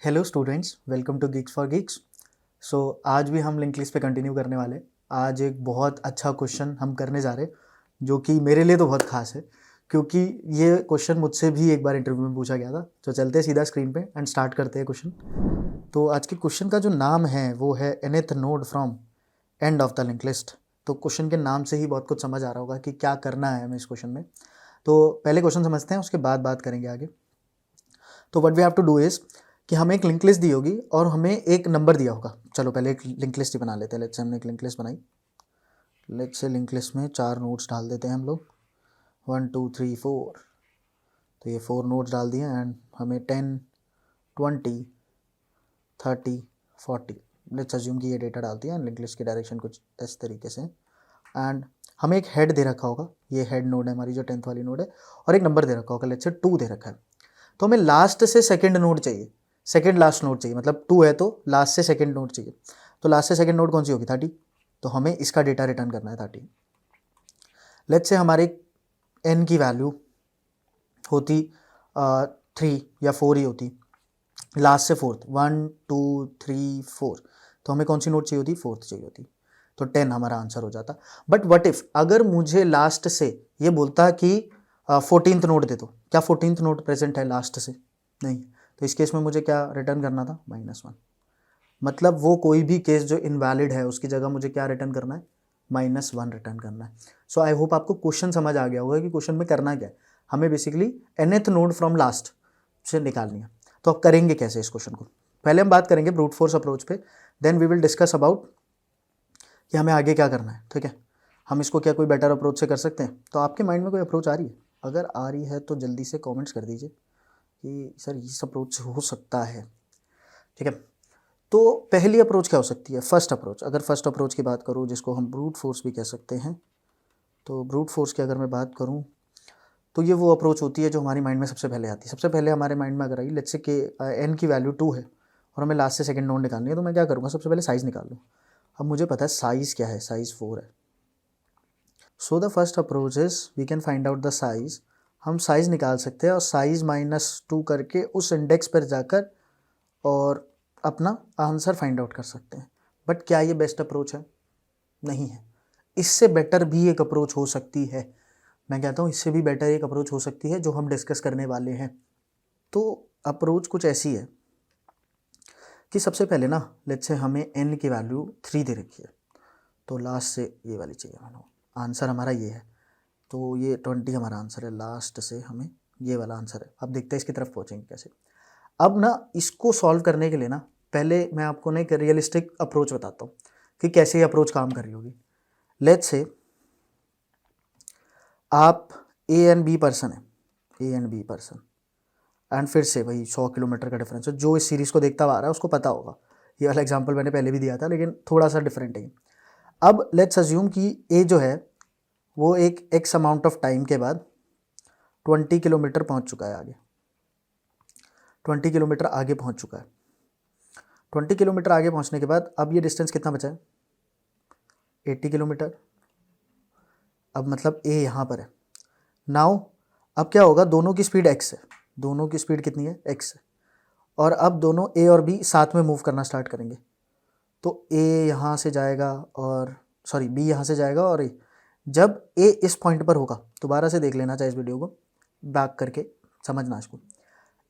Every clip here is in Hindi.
Hello students, welcome to Geeks for Geeks. So आज भी हम लिंक लिस्ट पे कंटिन्यू करने वाले। आज एक बहुत अच्छा क्वेश्चन हम करने जा रहे हैं जो कि मेरे लिए तो बहुत खास है, क्योंकि ये क्वेश्चन मुझसे भी एक बार इंटरव्यू में पूछा गया था। तो चलते हैं सीधा स्क्रीन पे एंड स्टार्ट करते हैं क्वेश्चन। तो आज के क्वेश्चन का जो नाम है वो है nth node from end of the link list. तो क्वेश्चन के नाम से ही बहुत कुछ समझ आ रहा होगा कि क्या करना है हमें इस क्वेश्चन में। तो पहले क्वेश्चन समझते हैं, उसके बाद बात करेंगे आगे। तो what we have to do is कि हमें एक लिंक लिस्ट दी होगी और हमें एक नंबर दिया होगा। चलो पहले एक लिंक लिस्ट ही बना लेते हैं। लेट्स से हमने एक लिंक लिस्ट बनाई। लेट्स से लिंक लिस्ट में 4 नोड्स डाल देते हैं हम लोग, 1 2 3 4। तो ये 4 नोड्स डाल दिए एंड हमें 10 20 30 40 लेट्स अज्यूम कि ये डेटा डालती है। लिंक लिस्ट की डायरेक्शन कुछ इस तरीके से एंड हमें एक हेड दे रखा होगा। ये हेड नोड है हमारी, जो 10th वाली नोड है, और एक नंबर दे रखा होगा। लेट्स से 2 दे रखा है। तो हमें लास्ट से सेकंड नोड चाहिए, सेकंड लास्ट नोड चाहिए। मतलब 2 है तो लास्ट से सेकंड नोड चाहिए। तो लास्ट से सेकंड नोड कौन सी होगी? 30। तो हमें इसका डेटा रिटर्न करना है 30। लेट्स से हमारे n की वैल्यू होती 3 या 4 ही होती, लास्ट से फोर्थ, 1 2 3 4। तो हमें कौन सी नोड चाहिए होती? फोर्थ चाहिए होती। तो 10 हमारा आंसर हो जाता। बट व्हाट इफ अगर मुझे लास्ट से ये बोलता कि 14th नोड दे दो, क्या 14th नोड प्रेजेंट है लास्ट से? नहीं। तो इस केस में मुझे क्या रिटर्न करना था? -1। मतलब वो कोई भी केस जो इनवैलिड है उसकी जगह मुझे क्या रिटर्न करना है? -1 रिटर्न करना है। सो आई होप आपको क्वेश्चन समझ आ गया होगा कि क्वेश्चन में करना क्या है। हमें basically nth node from last से निकालनी है। तो अब करेंगे कैसे इस क्वेश्चन को? पहले हम बात करेंगे ब्रूट फोर्स अप्रोच पे, then we will discuss about कि हमें आगे क्या करना है। ठीक है, हम इसको क्या कोई बेटर अप्रोच से कर सकते हैं? तो आपके माइंड में कोई अप्रोच आ रही है? अगर आ रही है तो जल्दी से कमेंट्स कर दीजिए कि सर इस अप्रोच से हो सकता है। ठीक है, तो पहली अप्रोच क्या हो सकती है? First approach. अगर फर्स्ट अप्रोच की बात करूँ, जिसको हम ब्रूट फोर्स भी कह सकते हैं, तो ब्रूट फोर्स की अगर मैं बात करूँ तो ये वो अप्रोच होती है जो हमारी माइंड में सबसे पहले आती है। सबसे पहले हमारे माइंड में अगर आई, लेट्स से कि एन की वैल्यू 2 है और हमें लास्ट से सेकंड नोड निकालनी है, तो मैं क्या करूँगा? सबसे पहले साइज़ निकाल लूँ। अब मुझे पता है साइज़ क्या है, साइज़ 4 है। So the first approach is we can find out the size. हम साइज़ निकाल सकते हैं और साइज़ -2 करके उस इंडेक्स पर जाकर और अपना आंसर फाइंड आउट कर सकते हैं। बट क्या ये बेस्ट अप्रोच है? नहीं है। इससे बेटर भी एक अप्रोच हो सकती है। मैं कहता हूँ इससे भी बेटर एक अप्रोच हो सकती है जो हम डिस्कस करने वाले हैं। तो अप्रोच कुछ ऐसी है कि सबसे पहले ना, लेट्स से हमें n की वैल्यू 3 दे रखी है, तो लास्ट से ये वाली चाहिए मानो। आंसर हमारा ये है, तो ये 20 हमारा आंसर है। लास्ट से हमें ये वाला आंसर है। अब देखते हैं इसकी तरफ पहुँचेंगे कैसे। अब ना इसको सॉल्व करने के लिए ना, पहले मैं आपको ना एक रियलिस्टिक अप्रोच बताता हूँ कि कैसे ये अप्रोच काम कर रही होगी। लेट्स से आप ए एंड बी पर्सन है, A and B person, and फिर से वही 100 किलोमीटर का डिफरेंस है। जो इस सीरीज़ को देखता हुआ आ रहा है उसको पता होगा, ये वाला एग्जांपल मैंने पहले भी दिया था लेकिन थोड़ा सा डिफरेंट है। अब लेट्स अज्यूम कि ए जो है वो एक एक्स अमाउंट ऑफ टाइम के बाद 20 किलोमीटर पहुंच चुका है आगे, 20 किलोमीटर आगे पहुंच चुका है। 20 किलोमीटर आगे पहुंचने के बाद अब ये डिस्टेंस कितना बचा है? 80 किलोमीटर। अब मतलब ए यहाँ पर है। नाउ अब क्या होगा? दोनों की स्पीड एक्स है। दोनों की स्पीड कितनी है? एक्स है। और अब दोनों ए और बी साथ में मूव करना स्टार्ट करेंगे। तो ए यहाँ से जाएगा और सॉरी बी यहाँ से जाएगा, और ए जब ए इस पॉइंट पर होगा, दोबारा से देख लेना चाहे इस वीडियो को बैक करके समझना इसको।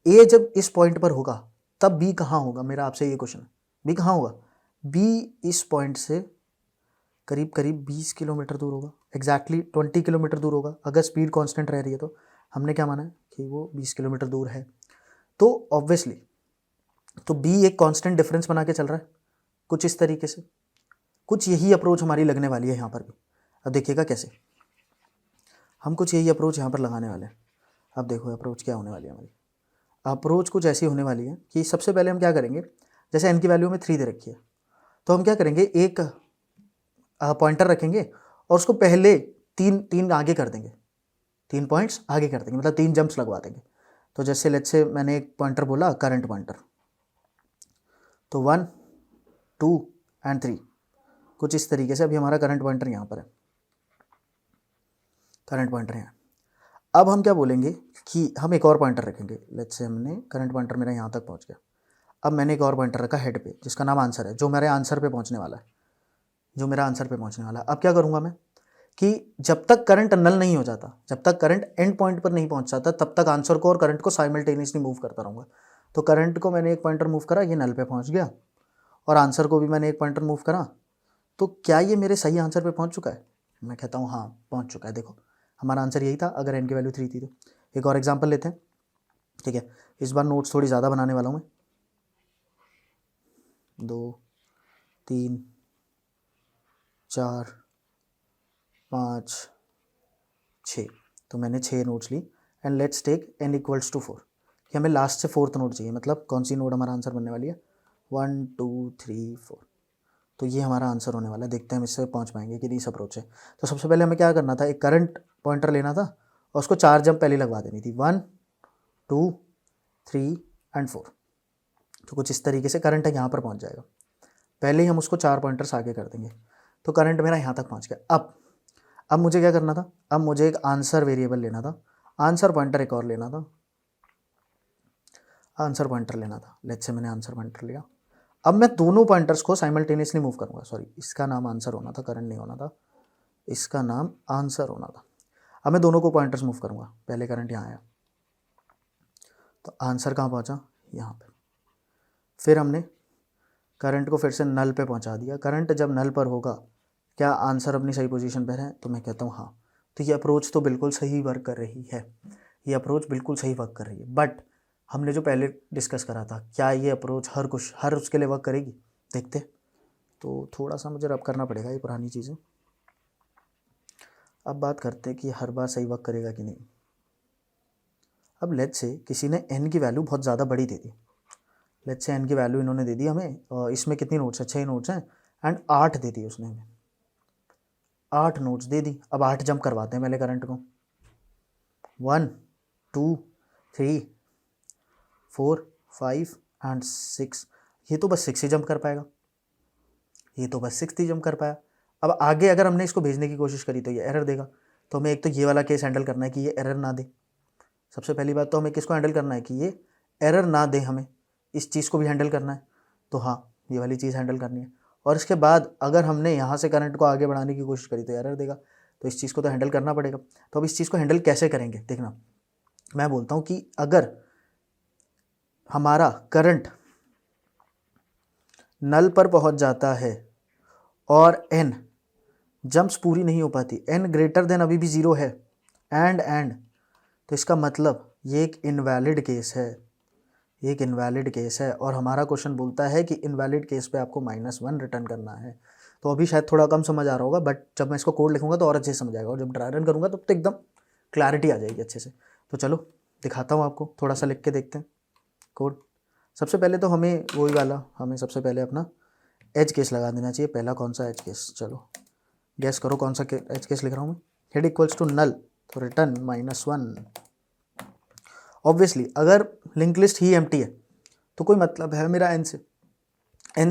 ए जब इस पॉइंट पर होगा तब बी कहाँ होगा? मेरा आपसे ये क्वेश्चन है, बी कहाँ होगा? बी इस पॉइंट से करीब करीब 20 किलोमीटर दूर होगा, एग्जैक्टली 20 किलोमीटर दूर होगा। अगर स्पीड कांस्टेंट रह रही है तो हमने क्या माना है कि वो 20 किलोमीटर दूर है। तो ऑब्वियसली तो बी एक कांस्टेंट डिफरेंस बना के चल रहा है कुछ इस तरीके से। कुछ यही अप्रोच हमारी लगने वाली है यहाँ पर भी। अब देखिएगा कैसे हम कुछ यही अप्रोच यहाँ पर लगाने वाले हैं। अब देखो अप्रोच क्या होने वाली है हमारी। अप्रोच कुछ ऐसी होने वाली है कि सबसे पहले हम क्या करेंगे, जैसे एन की वैल्यू में 3 दे रखी है, तो हम क्या करेंगे, एक पॉइंटर रखेंगे और उसको पहले तीन तीन आगे कर देंगे, 3 पॉइंट्स आगे कर देंगे, मतलब 3 जंप्स लगवा देंगे। तो जैसे लेट्स से मैंने एक पॉइंटर बोला करंट पॉइंटर, तो 1 2 एंड 3, कुछ इस तरीके से। अभी हमारा करंट पॉइंटर यहाँ पर है, करंट पॉइंटर यहाँ। अब हम क्या बोलेंगे कि हम एक और पॉइंटर रखेंगे। लेट्स से हमने करंट पॉइंटर मेरा यहाँ तक पहुँच गया। अब मैंने एक और पॉइंटर रखा हेड पे जिसका नाम आंसर है, जो मेरे आंसर पे पहुंचने वाला है, जो मेरा आंसर पे पहुंचने वाला है। अब क्या करूंगा मैं कि जब तक करंट नल नहीं हो जाता, जब तक करंट एंड पॉइंट पर नहीं पहुंच जाता, तब तक आंसर को और करंट को साइमल्टेनियसली मूव करता रहूँगा। तो करंट को मैंने एक पॉइंटर मूव करा, ये नल पे पहुंच गया, और आंसर को भी मैंने एक पॉइंटर मूव करा। तो क्या ये मेरे सही आंसर पे पहुंच चुका है? मैं कहता हूँ हाँ पहुंच चुका है। देखो हमारा आंसर यही था अगर एन की वैल्यू 3 थी तो। एक और एग्जाम्पल लेते हैं, ठीक है। इस बार नोट्स थोड़ी ज़्यादा बनाने वाला हूँ मैं, 2 3 4 5 6, तो मैंने 6 नोट्स ली। And let's take n equals to 4, कि हमें लास्ट से 4th नोट चाहिए, मतलब कौन सी नोट हमारा आंसर बनने वाली है, 1 2 3 4। तो ये हमारा आंसर होने वाला है। देखते हैं हम इससे पहुंच पाएंगे कि इस अप्रोच से। तो सबसे पहले हमें क्या करना था, एक करंट पॉइंटर लेना था और उसको 4 जंप पहले लगवा देनी थी, 1 2 3 एंड 4। तो कुछ इस तरीके से करंट यहाँ पर पहुँच जाएगा। पहले ही हम उसको 4 पॉइंटर्स आगे कर देंगे, तो करंट मेरा यहाँ तक पहुँच गया। अब मुझे क्या करना था, अब मुझे एक आंसर वेरिएबल लेना था, आंसर पॉइंटर एक और लेना था, आंसर पॉइंटर लेना था। लेट्स से मैंने आंसर पॉइंटर लिया। अब मैं दोनों पॉइंटर्स को साइमल्टेनियसली मूव करूंगा। सॉरी, इसका नाम आंसर होना था, करंट नहीं होना था, इसका नाम आंसर होना था। अब मैं दोनों को पॉइंटर्स मूव करूंगा। पहले करंट यहाँ आया तो आंसर कहाँ पहुँचा, यहाँ पे। फिर हमने करंट को फिर से नल पे पहुँचा दिया। करंट जब नल पर होगा, क्या आंसर अपनी सही पोजीशन पर है? तो मैं कहता हूँ हाँ। तो ये अप्रोच तो बिल्कुल सही वर्क कर रही है, ये अप्रोच बिल्कुल सही वर्क कर रही है। बट हमने जो पहले डिस्कस करा था, क्या ये अप्रोच हर उसके लिए वर्क करेगी? देखते। तो थोड़ा सा मुझे रब करना पड़ेगा ये पुरानी चीज़ें। अब बात करते हैं कि हर बार सही वर्क करेगा कि नहीं। अब लेट्स से किसी ने n की वैल्यू बहुत ज़्यादा बड़ी दे दी। लेट्स से n की वैल्यू इन्होंने दे दी हमें, इसमें कितनी नोट्स है, 6 नोट्स हैं, एंड 8 दे दी उसने हमें, 8 नोट्स दे दी। अब 8 जंप करवाते हैं पहले करंट को, 1 2 3 4 5 एंड 6। ये तो बस 6 ही जंप कर पाएगा, ये तो बस 6 ही जंप कर पाया। अब आगे अगर हमने इसको भेजने की कोशिश करी तो ये एरर देगा। तो हमें एक तो ये वाला केस हैंडल करना है कि ये एरर ना दे। सबसे पहली बात तो हमें किसको हैंडल करना है कि ये एरर ना दे, हमें इस चीज़ को भी हैंडल करना है। तो हाँ, ये वाली चीज़ हैंडल करनी है। और इसके बाद अगर हमने यहाँ से करंट को आगे बढ़ाने की कोशिश करी तो एरर देगा, तो इस चीज़ को तो हैंडल करना पड़ेगा। तो अब इस चीज़ को हैंडल कैसे करेंगे, देखना। मैं बोलता हूँ कि अगर हमारा करंट नल पर पहुँच जाता है और n जंप्स पूरी नहीं हो पाती, n ग्रेटर देन अभी भी 0 है, एंड तो इसका मतलब ये एक इनवैलिड केस है, ये एक इनवैलिड केस है। और हमारा क्वेश्चन बोलता है कि इनवैलिड केस पे आपको -1 रिटर्न करना है। तो अभी शायद थोड़ा कम समझ आ रहा होगा, बट जब मैं इसको कोड लिखूंगा तो और अच्छे से समझ आएगा, और जब ड्राई रन करूंगा तो एकदम क्लैरिटी आ जाएगी अच्छे से। तो चलो दिखाता हूँ आपको, थोड़ा सा लिख के देखते हैं कोड। सबसे पहले तो हमें वही वाला, हमें सबसे पहले अपना एज केस लगा देना चाहिए। पहला कौन सा एज केस, चलो गैस करो कौन सा एज केस लिख रहा हूँ मैं। हेड इक्वल्स टू नल, तो रिटर्न -1। ऑब्वियसली अगर लिंक लिस्ट ही एम्प्टी है तो कोई मतलब है मेरा एन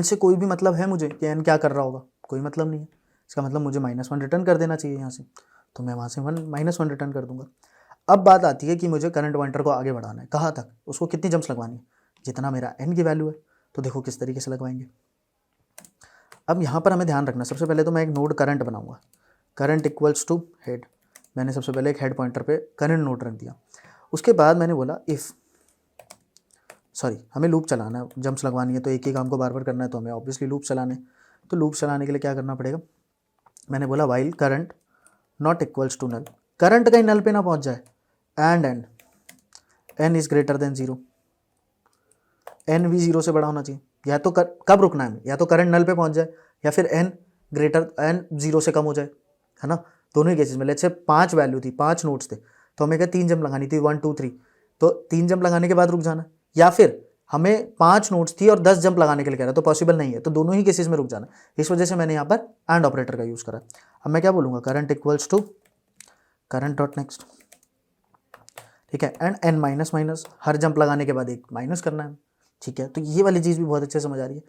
से कोई भी मतलब है मुझे कि एन क्या कर रहा होगा? कोई मतलब नहीं है। इसका मतलब मुझे -1 रिटर्न कर देना चाहिए यहाँ से, तो मैं वहाँ से -1 रिटर्न कर दूंगा। अब बात आती है कि मुझे करंट पॉइंटर को आगे बढ़ाना है, कहाँ तक, उसको कितनी जंप्स लगवानी है, जितना मेरा एन की वैल्यू है। तो देखो किस तरीके से लगवाएंगे। अब यहाँ पर हमें ध्यान रखना, सबसे पहले तो मैं एक नोड करंट बनाऊंगा, करंट इक्वल्स टू हेड। मैंने सबसे पहले एक हेड पॉइंटर पे करंट नोड रख दिया। उसके बाद मैंने बोला हमें लूप चलाना है, जंप्स लगवानी है, तो एक ही काम को बार बार करना है, तो हमें ऑब्वियसली लूप चलाने। तो लूप चलाने के लिए क्या करना पड़ेगा, मैंने बोला while current not equals to null, current कहीं नल पे ना पहुंच जाए, and n is greater than 0, n भी 0 से बड़ा होना चाहिए। या तो कब रुकना है, या तो करंट नल पे पहुंच जाए, या फिर एन 0 से कम हो जाए, है ना। दोनों ही केसेस में लेट्स से 5 वैल्यू थी, 5 नोट्स थे, तो हमें क्या 3 जंप लगानी थी, 1 2 3, तो 3 जंप लगाने के बाद रुक जाना। या फिर हमें 5 नोट्स थी और 10 जंप लगाने के लिए कह रहा है, तो पॉसिबल नहीं है, तो दोनों ही केसेस में रुक जाना। इस वजह से मैंने यहाँ पर एंड ऑपरेटर का यूज़ करा। अब मैं क्या बोलूँगा, current equals to current dot next, ठीक है, एंड एन माइनस, हर जंप लगाने के बाद एक माइनस करना है, ठीक है। तो ये वाली चीज़ भी बहुत अच्छे से समझ आ रही है।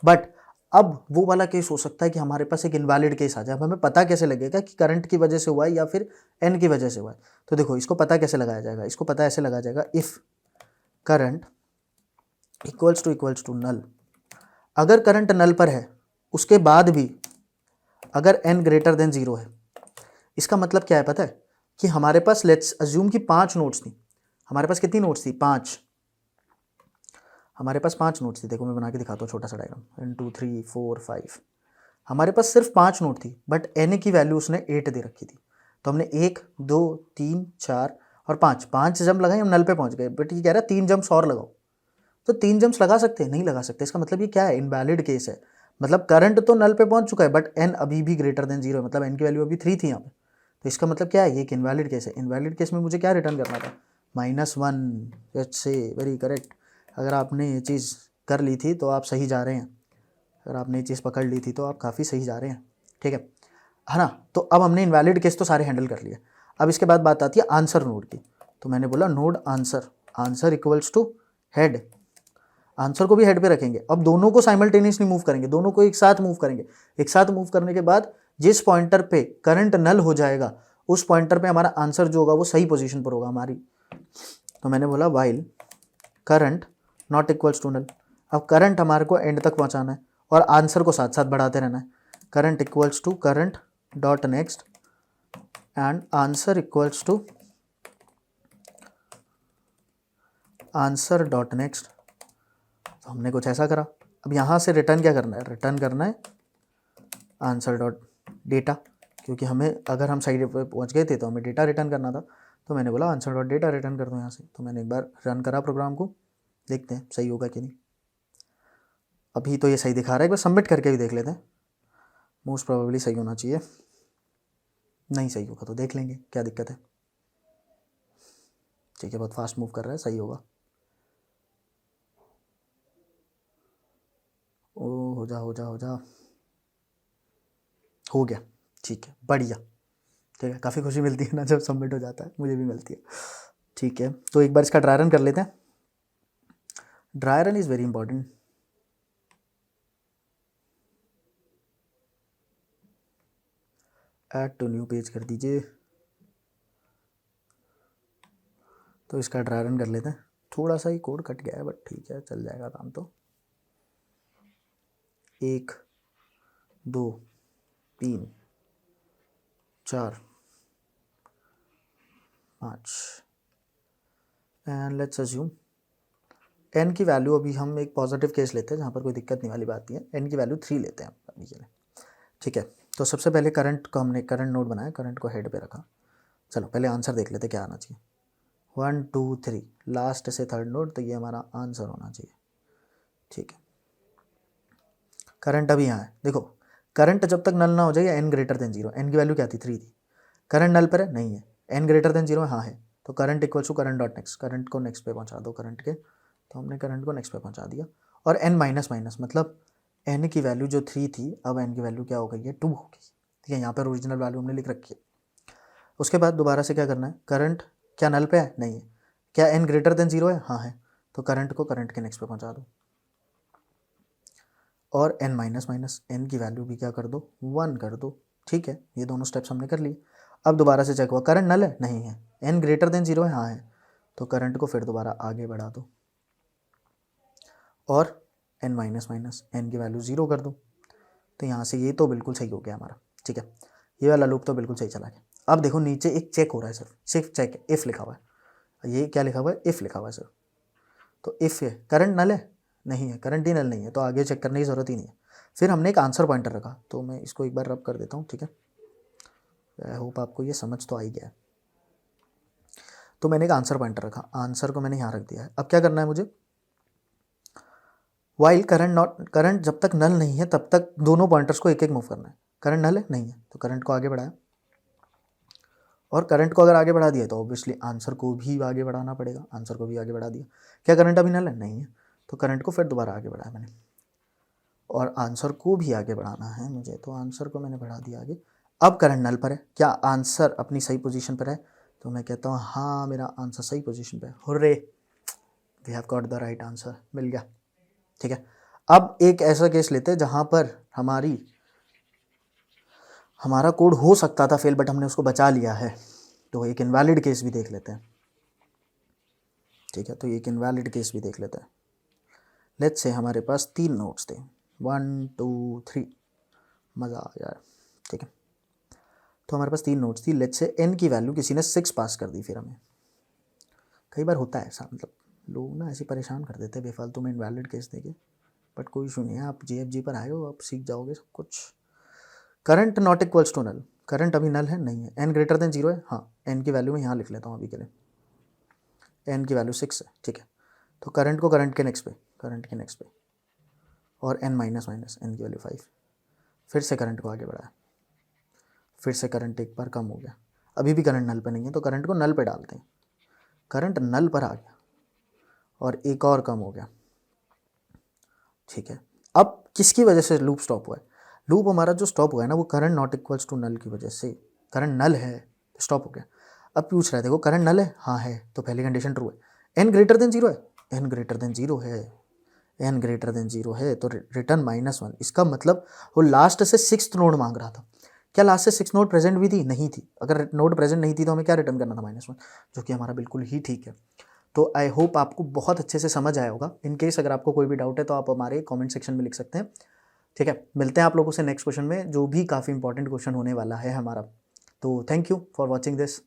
बट अब वो वाला केस हो सकता है कि हमारे पास एक इनवैलिड केस आ जाए। अब हमें पता कैसे लगेगा कि करंट की वजह से हुआ है या फिर एन की वजह से हुआ है? तो देखो इसको पता कैसे लगाया जाएगा, इसको पता ऐसे लगाया जाएगा, if current equals to null. अगर करंट नल पर है उसके बाद भी अगर n ग्रेटर देन 0 है, इसका मतलब क्या है पता है कि हमारे पास लेट्स अज्यूम कि 5 नोड्स थी। हमारे पास कितनी नोड्स थी? 5। हमारे पास 5 नोड्स थी। देखो मैं बना के दिखाता हूँ छोटा सा डायग्राम। 1 2 3 4 5। हमारे पास सिर्फ 5 नोड थी बट n की वैल्यू उसने 8 दे रखी थी। तो हमने 1 2 3 4 और 5 जंप लगाए, हम नल पे पहुंच गए। बट ये कह रहा है 3 जंप्स और लगाओ। तो 3 जंप्स लगा सकते हैं? नहीं लगा सकते। इसका मतलब ये क्या है? इनवैलिड केस है। मतलब करंट तो नल पे पहुंच चुका है बट n अभी भी ग्रेटर देन 0 है, मतलब n की वैल्यू अभी 3 थी यहाँ पे। तो इसका मतलब क्या है? ये एक इनवैलिड केस है। इनवैलिड केस में मुझे क्या रिटर्न करना था? -1। Let's say very correct. अगर आपने ये चीज़ कर ली थी तो आप सही जा रहे हैं। अगर आपने ये चीज़ पकड़ ली थी तो आप काफ़ी सही जा रहे हैं। ठीक है ना? तो अब हमने इनवैलिड केस तो सारे हैंडल कर लिए। अब इसके बाद बात आती है आंसर नोड की। तो मैंने बोला node answer equals to head. Answer को भी हेड पे रखेंगे। अब दोनों को साइमल्टेनियसली मूव करेंगे, दोनों को एक साथ मूव करेंगे। एक साथ मूव करने के बाद जिस पॉइंटर पे करंट नल हो जाएगा उस पॉइंटर पे हमारा आंसर जो होगा वो सही पोजीशन पर होगा हमारी। तो मैंने बोला while current not equals to null. अब करंट हमारे को एंड तक पहुंचाना है और आंसर को साथ साथ बढ़ाते रहना है। Current equals to current dot next and answer equals to answer dot next. तो हमने कुछ ऐसा करा। अब यहाँ से रिटर्न क्या करना है? रिटर्न करना है आंसर डॉट डेटा, क्योंकि हमें अगर हम सही पे पहुँच गए थे तो हमें डेटा रिटर्न करना था। तो मैंने बोला आंसर डॉट डेटा रिटर्न कर दो यहाँ से। तो मैंने एक बार रन करा प्रोग्राम को, देखते हैं सही होगा कि नहीं। अभी तो ये सही दिखा रहा है, एक बार सबमिट करके भी देख लेते हैं। मोस्ट प्रोबेबली सही होना चाहिए। नहीं सही होगा तो देख लेंगे क्या दिक्कत है। ठीक है, बहुत फास्ट मूव कर रहा है, सही होगा। ओ हो जा हो गया। ठीक है, बढ़िया। ठीक है, काफ़ी खुशी मिलती है ना जब सबमिट हो जाता है, मुझे भी मिलती है। ठीक है, तो एक बार इसका ड्राई रन कर लेते हैं। Dry run is very important. Add to new page कर दीजिए। तो इसका ड्राई रन कर लेते हैं। थोड़ा सा ही कोड कट गया है बट ठीक है, चल जाएगा काम। तो 1 2 3 4 5 एंड लेट्स अज्यूम n की वैल्यू, अभी हम एक पॉजिटिव केस लेते हैं जहाँ पर कोई दिक्कत नहीं वाली बात नहीं है। n की वैल्यू 3 लेते हैं अभी के लिए। ठीक है, तो सबसे पहले करंट को हमने करंट नोड बनाया, करंट को हेड पे रखा। चलो पहले आंसर देख लेते क्या आना चाहिए। 1 2 3 लास्ट से थर्ड नोड, तो ये हमारा आंसर होना चाहिए। ठीक है, करंट अभी यहाँ है। देखो करंट जब तक नल ना हो जाए n ग्रेटर देन 0, n की वैल्यू क्या थी? 3 थी। करंट नल पर है? नहीं है। n ग्रेटर देन 0 है? हाँ है। तो current equal to current dot next. Current को नेक्स्ट पे पहुँचा दो करंट के। तो हमने करंट को नेक्स्ट पे पहुँचा दिया। और n माइनस माइनस मतलब n की वैल्यू जो 3 थी अब n की वैल्यू क्या हो गई है? 2 हो गई। ठीक है, यहाँ पर ओरिजिनल वैल्यू हमने लिख रखी है। उसके बाद दोबारा से क्या करना है? करंट क्या नल पे है? नहीं है। क्या n ग्रेटर देन 0 है? हाँ है। तो करंट को करंट के नेक्स्ट पे पहुँचा दो और n माइनस माइनस n की वैल्यू भी क्या कर दो? 1 कर दो। ठीक है, ये दोनों स्टेप्स हमने कर लिए। अब दोबारा से चेक हुआ करंट नल है? नहीं है। n ग्रेटर देन 0 है? हाँ है। तो करंट को फिर दोबारा आगे बढ़ा दो और n माइनस माइनस n की वैल्यू 0 कर दो। तो यहाँ से ये तो बिल्कुल सही हो गया हमारा। ठीक है, ये वाला लूप तो बिल्कुल सही चला गया। अब देखो नीचे एक चेक हो रहा है, सिर्फ चेक है, इफ़ लिखा हुआ है। ये क्या लिखा हुआ है? इफ़ लिखा हुआ है सर। तो इफ़ है करंट नल है? नहीं है, करंट ही नल नहीं है, तो आगे चेक करने की ज़रूरत ही नहीं है। फिर हमने एक आंसर पॉइंटर रखा, तो मैं इसको एक बार रब कर देता हूँ। ठीक है, आई होप आपको ये समझ तो आ ही गया है। तो मैंने एक आंसर पॉइंटर रखा, आंसर को मैंने यहाँ रख दिया है। अब क्या करना है मुझे? वाइल करंट जब तक नल नहीं है तब तक दोनों पॉइंटर्स को एक एक मूव करना है। करंट नल है? नहीं है। तो करंट को आगे बढ़ाया और करंट को अगर आगे बढ़ा दिया तो ऑब्वियसली आंसर को भी आगे बढ़ाना पड़ेगा। आंसर को भी आगे बढ़ा दिया। क्या करंट अभी नल है? नहीं है। तो करंट को फिर दोबारा आगे बढ़ाया मैंने और आंसर को भी आगे बढ़ाना है मुझे, तो आंसर को मैंने बढ़ा दिया आगे। अब करंट नल पर है, क्या आंसर अपनी सही पोजीशन पर है? तो मैं कहता हूँ हाँ मेरा आंसर सही पोजीशन पर है। Hurray, we have got the right answer, मिल गया। ठीक है, अब एक ऐसा केस लेते हैं जहाँ पर हमारा कोड हो सकता था फेल बट हमने उसको बचा लिया है। तो एक इनवैलिड केस भी देख लेते हैं। ठीक है, तो एक इनवैलिड केस भी देख लेते हैं। लेट्स से हमारे पास 3 नोड्स थे, 1 2 3, मज़ा आ गया, ठीक है। तो हमारे पास 3 नोड्स थी, लेट्स से n की वैल्यू किसी ने 6 पास कर दी। फिर हमें कई बार होता है ऐसा, मतलब लोग ना ऐसे परेशान कर देते हैं बेफालतू में इनवैलिड केस देके, बट कोई इशू नहीं है, आप JFG पर आए हो, आप सीख जाओगे सब कुछ। Current not equals to null, current अभी नल है नहीं है, n ग्रेटर देन 0 है, हाँ n की वैल्यू मैं यहाँ लिख लेता हूँ अभी के लिए, n की वैल्यू 6 है, ठीक है। तो करंट को करंट के नेक्स्ट पे, करंट के नेक्स्ट पे, और n माइनस माइनस n की वैल्यू 5, फिर से करंट को आगे बढ़ाया, फिर से करंट एक बार कम हो गया, अभी भी करंट नल पे नहीं है, तो करंट को नल पे डालते हैं, करंट नल पर आ गया और एक और कम हो गया, ठीक है। अब किसकी वजह से लूप स्टॉप हुआ है? लूप हमारा जो स्टॉप हुआ है ना, वो current not equals to null की वजह से, करंट नल है स्टॉप हो गया। अब पूछ रहे थे वो करंट नल है, हाँ है, तो पहली कंडीशन ट्रू है। n ग्रेटर देन 0 है, n ग्रेटर देन 0 है, n ग्रेटर देन 0 है, तो रिटर्न -1। इसका मतलब वो लास्ट से 6th नोड मांग रहा था। क्या लास्ट से 6 नोड प्रेजेंट भी थी? नहीं थी। अगर नोड प्रेजेंट नहीं थी तो हमें क्या रिटर्न करना था? -1, जो कि हमारा बिल्कुल ही ठीक है। तो आई होप आपको बहुत अच्छे से समझ आया होगा। इन केस अगर आपको कोई भी डाउट है तो आप हमारे कमेंट सेक्शन में लिख सकते हैं, ठीक है। मिलते हैं आप लोगों से नेक्स्ट क्वेश्चन में, जो भी काफ़ी इंपॉर्टेंट क्वेश्चन होने वाला है हमारा। तो thank you for watching this.